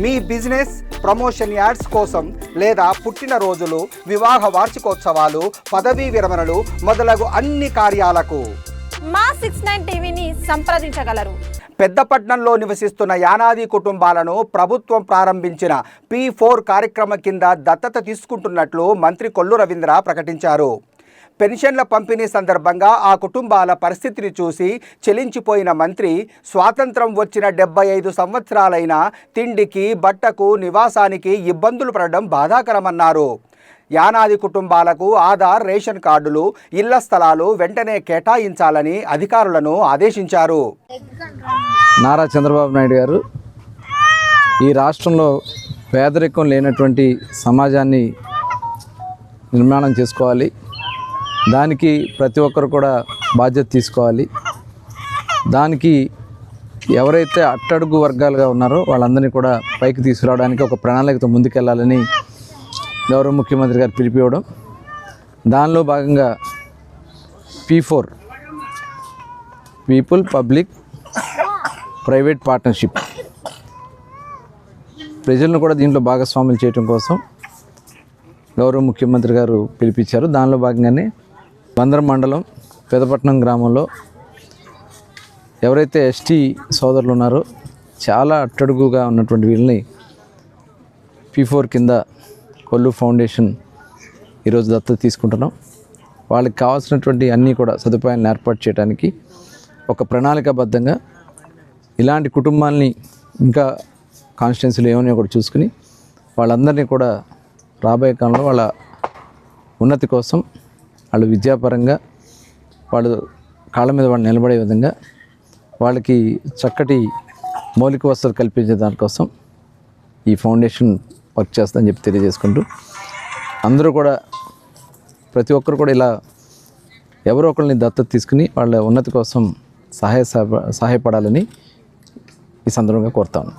మీ business promotion ads కోసం లేదా పుట్టినరోజులు, వివాహ వార్షికోత్సవాలు, పదవీ విరమణలు మొదలగు అన్ని కార్యాలకు మా 69 టీవీని సంప్రదించగలరు. పెద్దపట్నంలో నివసిస్తున్న యానాది కుటుంబాలను ప్రభుత్వం ప్రారంభించిన P4 కార్యక్రమం కింద దత్తత తీసుకుంటున్నట్లు మంత్రి కొల్లు రవీంద్ర ప్రకటించారు. పెన్షన్ల పంపిణీ సందర్భంగా ఆ కుటుంబాల పరిస్థితిని చూసి చెలించిపోయిన మంత్రి స్వాతంత్రం వచ్చిన 75 సంవత్సరాలైన తిండికి, బట్టకు, నివాసానికి ఇబ్బందులు పడడం బాధాకరమన్నారు. యానాది కుటుంబాలకు ఆధార్, రేషన్ కార్డులు, ఇళ్ల స్థలాలు వెంటనే కేటాయించాలని అధికారులను ఆదేశించారు. నారా చంద్రబాబు నాయుడు గారు ఈ రాష్ట్రంలో పేదరికం లేనటువంటి సమాజాన్ని నిర్మాణం చేసుకోవాలి. దానికి ప్రతి ఒక్కరు కూడా బాధ్యత తీసుకోవాలి. దానికి ఎవరైతే అట్టడుగు వర్గాలుగా ఉన్నారో వాళ్ళందరినీ కూడా పైకి తీసుకురావడానికి ఒక ప్రణాళికతో ముందుకెళ్లాలని గౌరవ ముఖ్యమంత్రి గారు పిలిపివ్వడం, దానిలో భాగంగా P4 people public private partnership ప్రజలను కూడా దీంట్లో భాగస్వాములు చేయడం కోసం గౌరవ ముఖ్యమంత్రి గారు పిలిపించారు. దానిలో భాగంగానే బందర్ మండలం పెదపట్నం గ్రామంలో ఎవరైతే ఎస్టీ సోదరులు ఉన్నారో చాలా అట్టడుగుగా ఉన్నటువంటి వీళ్ళని P4 కింద కొల్లు ఫౌండేషన్ ఈరోజు దత్తత తీసుకుంటున్నాం. వాళ్ళకి కావాల్సినటువంటి అన్నీ కూడా సదుపాయాలను ఏర్పాటు చేయడానికి ఒక ప్రణాళికాబద్ధంగా ఇలాంటి కుటుంబాలని ఇంకా కాన్స్టిట్యున్సీలో ఏమన్నా కూడా చూసుకుని వాళ్ళందరినీ కూడా రాబోయే కాలంలో వాళ్ళ ఉన్నతి కోసం, వాళ్ళు విద్యాపరంగా వాళ్ళు కాళ్ళ మీద వాళ్ళు నిలబడే విధంగా వాళ్ళకి చక్కటి మౌలిక వసతులు కల్పించే దానికోసం ఈ ఫౌండేషన్ వర్క్ చేస్తుందని చెప్పి తెలియజేసుకుంటూ, అందరూ కూడా ప్రతి ఒక్కరు కూడా ఇలా ఎవరో ఒకరిని దత్తత తీసుకుని వాళ్ళ ఉన్నతి కోసం సహాయపడాలని ఈ సందర్భంగా కోరుతాను.